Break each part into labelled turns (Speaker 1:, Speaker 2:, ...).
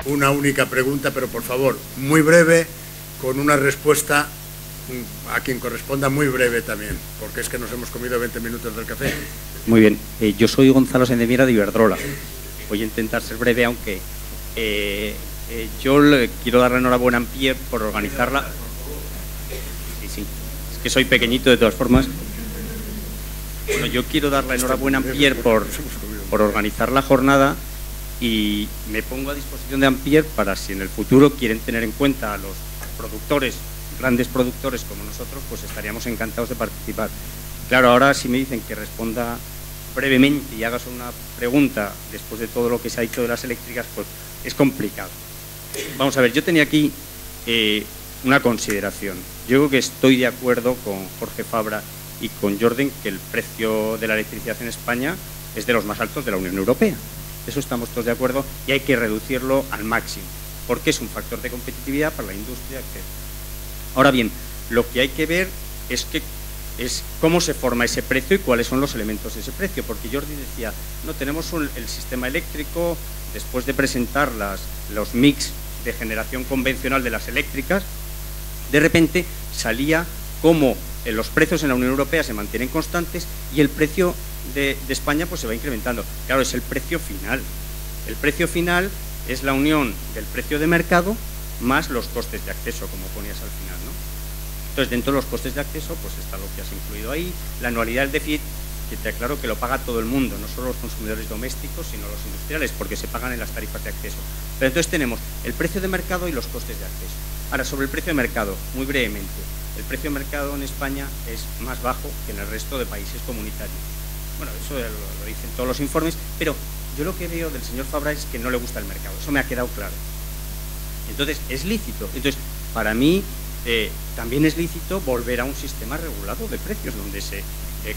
Speaker 1: una única pregunta, pero por favor, muy breve, con una respuesta a quien corresponda muy breve también, porque es que nos hemos comido 20 minutos del café.
Speaker 2: Muy bien, yo soy Gonzalo Sendemiera de Iberdrola. Voy a intentar ser breve, aunque yo le quiero dar la enhorabuena a Ampere por organizarla. Sí, es que soy pequeñito de todas formas. Bueno, yo quiero dar la enhorabuena a Ampere por organizar la jornada y me pongo a disposición de Ampere para, si en el futuro quieren tener en cuenta a los productores, grandes productores como nosotros, pues estaríamos encantados de participar. Claro, ahora si me dicen que responda brevemente y hagas una pregunta después de todo lo que se ha dicho de las eléctricas, pues es complicado. Vamos a ver, yo tenía aquí una consideración. Yo creo que estoy de acuerdo con Jorge Fabra y con Jordan que el precio de la electricidad en España es de los más altos de la Unión Europea. Eso estamos todos de acuerdo y hay que reducirlo al máximo, porque es un factor de competitividad para la industria, etc. Ahora bien, lo que hay que ver es cómo se forma ese precio y cuáles son los elementos de ese precio, porque Jordi decía, no, tenemos el sistema eléctrico, después de presentar los mix de generación convencional de las eléctricas, de repente salía como los precios en la Unión Europea se mantienen constantes y el precio de España pues se va incrementando. Claro, es el precio final. El precio final es la unión del precio de mercado más los costes de acceso, como ponías al final, ¿no? Entonces, dentro de los costes de acceso, pues está lo que has incluido ahí, la anualidad del déficit, que te aclaro que lo paga todo el mundo, no solo los consumidores domésticos, sino los industriales, porque se pagan en las tarifas de acceso. Pero entonces tenemos el precio de mercado y los costes de acceso. Ahora, sobre el precio de mercado, muy brevemente, el precio de mercado en España es más bajo que en el resto de países comunitarios. Bueno, eso lo dicen todos los informes, pero yo lo que veo del señor Fabra es que no le gusta el mercado, eso me ha quedado claro. Entonces, es lícito. Entonces, para mí, también es lícito volver a un sistema regulado de precios, donde se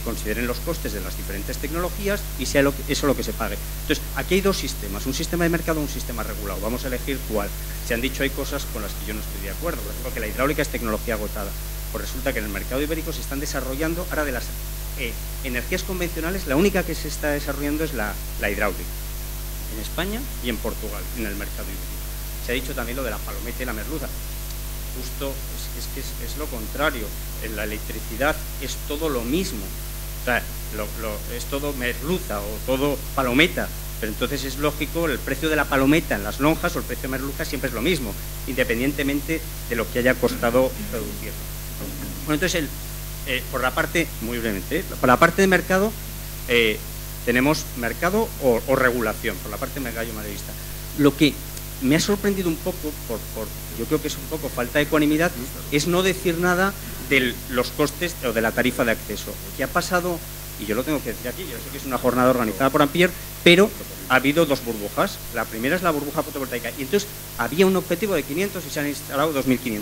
Speaker 2: consideren los costes de las diferentes tecnologías y sea eso lo que se pague. Entonces, aquí hay dos sistemas, un sistema de mercado y un sistema regulado. Vamos a elegir cuál. Se han dicho, hay cosas con las que yo no estoy de acuerdo. Por ejemplo, que la hidráulica es tecnología agotada. Pues resulta que en el mercado ibérico se están desarrollando, ahora de las energías convencionales, la única que se está desarrollando es la hidráulica. En España y en Portugal, en el mercado ibérico. Se ha dicho también lo de la palometa y la merluza. Justo es lo contrario. En la electricidad es todo lo mismo. O sea, es todo merluza o todo palometa. Pero entonces es lógico, el precio de la palometa en las lonjas o el precio de merluza siempre es lo mismo, independientemente de lo que haya costado producirlo. Bueno, entonces, por la parte, muy brevemente, por la parte de mercado, tenemos mercado o regulación, por la parte de mercado mayorista. Lo que me ha sorprendido un poco, yo creo que es un poco falta de ecuanimidad, es no decir nada de los costes o de la tarifa de acceso. ¿Qué ha pasado? Y yo lo tengo que decir aquí, yo sé que es una jornada organizada por Ampere, pero ha habido dos burbujas. La primera es la burbuja fotovoltaica, y entonces había un objetivo de 500 y se han instalado 2.500.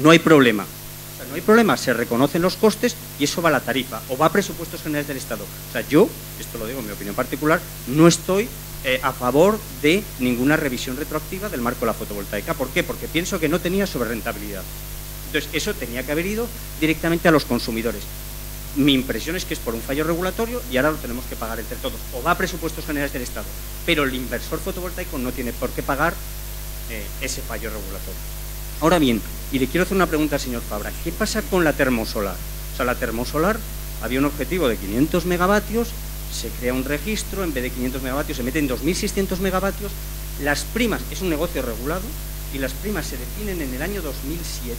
Speaker 2: No hay problema. O sea, no hay problema, se reconocen los costes y eso va a la tarifa, o va a presupuestos generales del Estado. O sea, yo, esto lo digo en mi opinión particular, no estoy a favor de ninguna revisión retroactiva del marco de la fotovoltaica. ¿Por qué? Porque pienso que no tenía sobrerrentabilidad. Entonces, eso tenía que haber ido directamente a los consumidores. Mi impresión es que es por un fallo regulatorio y ahora lo tenemos que pagar entre todos. O va a presupuestos generales del Estado, pero el inversor fotovoltaico no tiene por qué pagar ese fallo regulatorio. Ahora bien, y le quiero hacer una pregunta al señor Fabra, ¿qué pasa con la termosolar? O sea, la termosolar había un objetivo de 500 megavatios, se crea un registro, en vez de 500 megavatios se meten 2.600 megavatios, las primas, es un negocio regulado, y las primas se definen en el año 2007,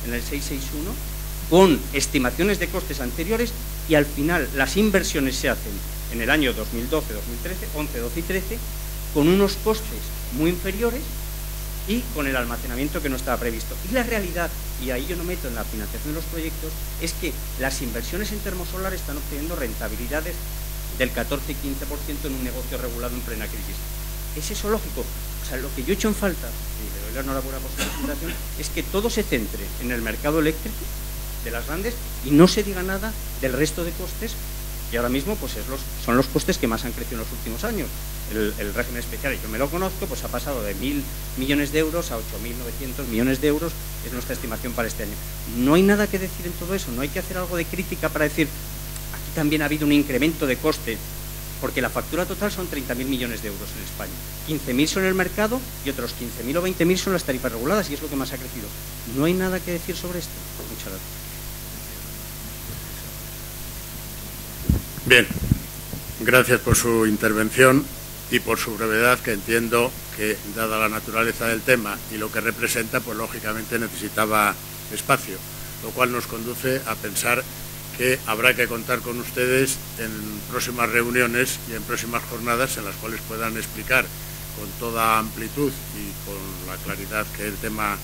Speaker 2: en el 661, con estimaciones de costes anteriores, y al final las inversiones se hacen en el año 2012, 2013, 11, 12 y 13, con unos costes muy inferiores y con el almacenamiento que no estaba previsto. Y la realidad, y ahí yo no meto en la financiación de los proyectos, es que las inversiones en termosolar están obteniendo rentabilidades del 14 y 15% en un negocio regulado en plena crisis. ¿Es eso lógico? O sea, lo que yo he hecho en falta, y le doy la enhorabuena por su presentación, es que todo se centre en el mercado eléctrico de las grandes y no se diga nada del resto de costes, que ahora mismo pues son los costes que más han crecido en los últimos años. El régimen especial, y yo me lo conozco, pues ha pasado de 1.000 millones de euros a 8.900 millones de euros, es nuestra estimación para este año. No hay nada que decir en todo eso, no hay que hacer algo de crítica para decir, aquí también ha habido un incremento de coste porque la factura total son 30.000 millones de euros en España. 15.000 son el mercado y otros 15.000 o 20.000 son las tarifas reguladas, y es lo que más ha crecido. ¿No hay nada que decir sobre esto? Muchas gracias.
Speaker 1: Bien, gracias por su intervención y por su brevedad, que entiendo que, dada la naturaleza del tema y lo que representa, pues lógicamente necesitaba espacio, lo cual nos conduce a pensar que habrá que contar con ustedes en próximas reuniones y en próximas jornadas en las cuales puedan explicar con toda amplitud y con la claridad que el tema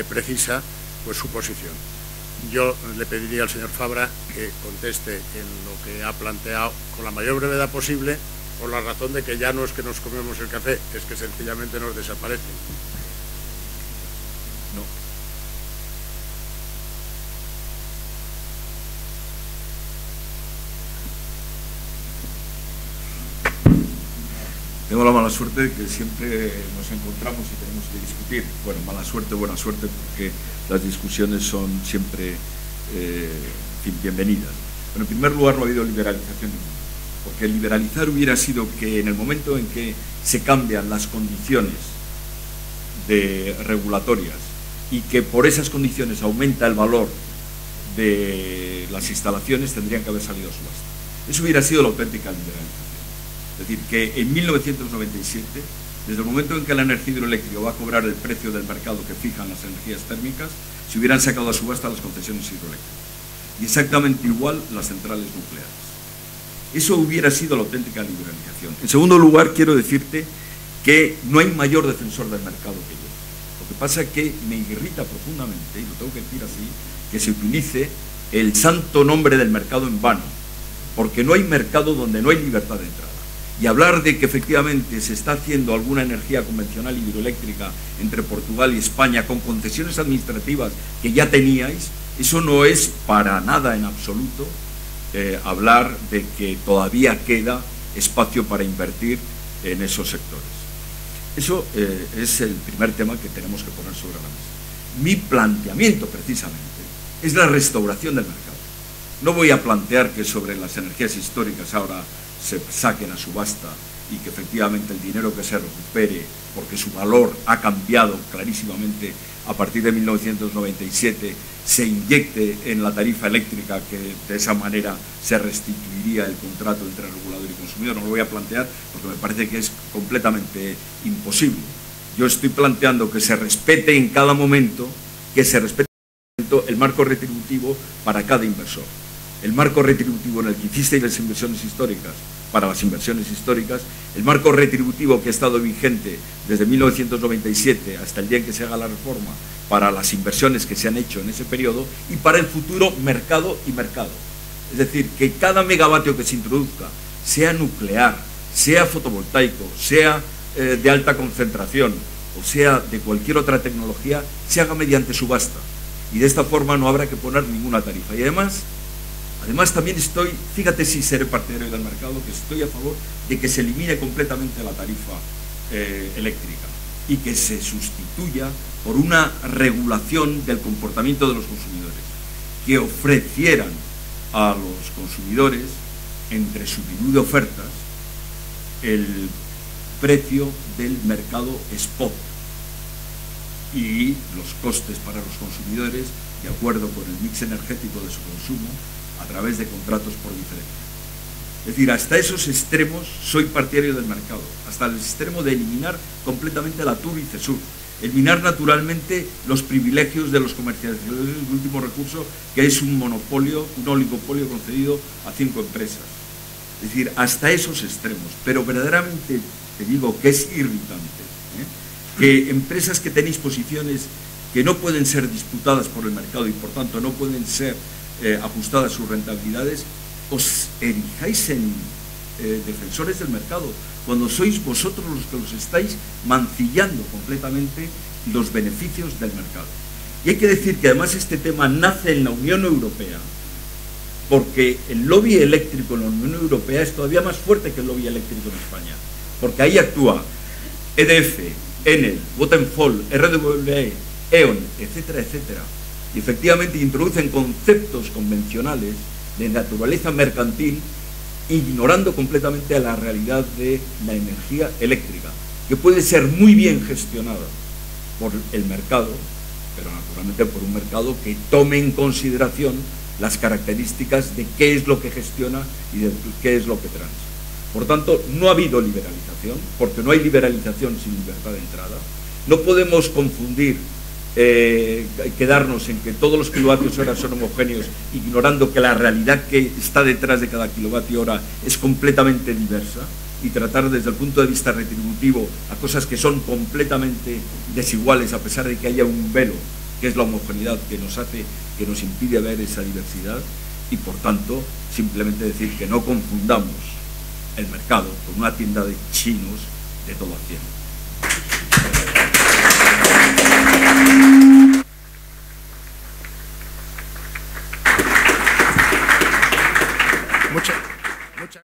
Speaker 1: precisa, pues su posición. Yo le pediría al señor Fabra que conteste en lo que ha planteado con la mayor brevedad posible, por la razón de que ya no es que nos comemos el café, es que sencillamente nos desaparece.
Speaker 3: No. Tengo la mala suerte de que siempre nos encontramos y tenemos que discutir. Bueno, mala suerte, buena suerte, porque las discusiones son siempre bienvenidas. Bueno, en primer lugar, no ha habido liberalización ninguna, porque liberalizar hubiera sido que en el momento en que se cambian las condiciones regulatorias y que por esas condiciones aumenta el valor de las instalaciones, tendrían que haber salido a subasta. Eso hubiera sido la auténtica liberalización. Es decir, que en 1997, desde el momento en que la energía hidroeléctrica va a cobrar el precio del mercado que fijan las energías térmicas, se hubieran sacado a subasta las concesiones hidroeléctricas. Y exactamente igual las centrales nucleares. Eso hubiera sido la auténtica liberalización. En segundo lugar, quiero decirte que no hay mayor defensor del mercado que yo. Lo que pasa es que me irrita profundamente, y lo tengo que decir así, que se utilice el santo nombre del mercado en vano, porque no hay mercado donde no hay libertad de entrada. Y hablar de que efectivamente se está haciendo alguna energía convencional hidroeléctrica entre Portugal y España con concesiones administrativas que ya teníais, eso no es para nada en absoluto hablar de que todavía queda espacio para invertir en esos sectores. Eso es el primer tema que tenemos que poner sobre la mesa. Mi planteamiento, precisamente, es la restauración del mercado. No voy a plantear que sobre las energías históricas ahora se saquen a subasta y que efectivamente el dinero que se recupere, porque su valor ha cambiado clarísimamente a partir de 1997, se inyecte en la tarifa eléctrica, que de esa manera se restituiría el contrato entre regulador y consumidor. No lo voy a plantear porque me parece que es completamente imposible. Yo estoy planteando que se respete en cada momento, el marco retributivo para cada inversor. El marco retributivo en el que hicisteis las inversiones históricas, para las inversiones históricas, el marco retributivo que ha estado vigente desde 1997 hasta el día en que se haga la reforma, para las inversiones que se han hecho en ese periodo, y para el futuro mercado y mercado. Es decir, que cada megavatio que se introduzca, sea nuclear, sea fotovoltaico, sea de alta concentración, o sea de cualquier otra tecnología, se haga mediante subasta. Y de esta forma no habrá que poner ninguna tarifa. Y además también estoy, fíjate si seré partidario del mercado, que estoy a favor de que se elimine completamente la tarifa eléctrica y que se sustituya por una regulación del comportamiento de los consumidores, que ofrecieran a los consumidores, entre su menú de ofertas, el precio del mercado spot y los costes para los consumidores de acuerdo con el mix energético de su consumo, a través de contratos por diferencia. Es decir, hasta esos extremos soy partidario del mercado, hasta el extremo de eliminar completamente la TUR y CESUR, eliminar naturalmente los privilegios de los comercializadores de último recurso, que es un monopolio, un oligopolio concedido a 5 empresas. Es decir, hasta esos extremos. Pero verdaderamente te digo que es irritante, que empresas que tenéis posiciones que no pueden ser disputadas por el mercado y por tanto no pueden ser ajustadas sus rentabilidades, os erijáis en defensores del mercado, cuando sois vosotros los que los estáis mancillando completamente los beneficios del mercado. Y hay que decir que además este tema nace en la Unión Europea, porque el lobby eléctrico en la Unión Europea es todavía más fuerte que el lobby eléctrico en España, porque ahí actúa EDF, Enel, Vattenfall, RWE, E.ON, etcétera, etcétera. Y efectivamente introducen conceptos convencionales de naturaleza mercantil ignorando completamente a la realidad de la energía eléctrica, que puede ser muy bien gestionada por el mercado, pero naturalmente por un mercado que tome en consideración las características de qué es lo que gestiona y de qué es lo que transa. Por tanto, no ha habido liberalización, porque no hay liberalización sin libertad de entrada. No podemos confundir, quedarnos en que todos los kilovatios hora son homogéneos, ignorando que la realidad que está detrás de cada kilovatio hora es completamente diversa, y tratar desde el punto de vista retributivo a cosas que son completamente desiguales, a pesar de que haya un velo, que es la homogeneidad, que nos impide ver esa diversidad. Y por tanto, simplemente decir que no confundamos el mercado con una tienda de chinos de todo a 100.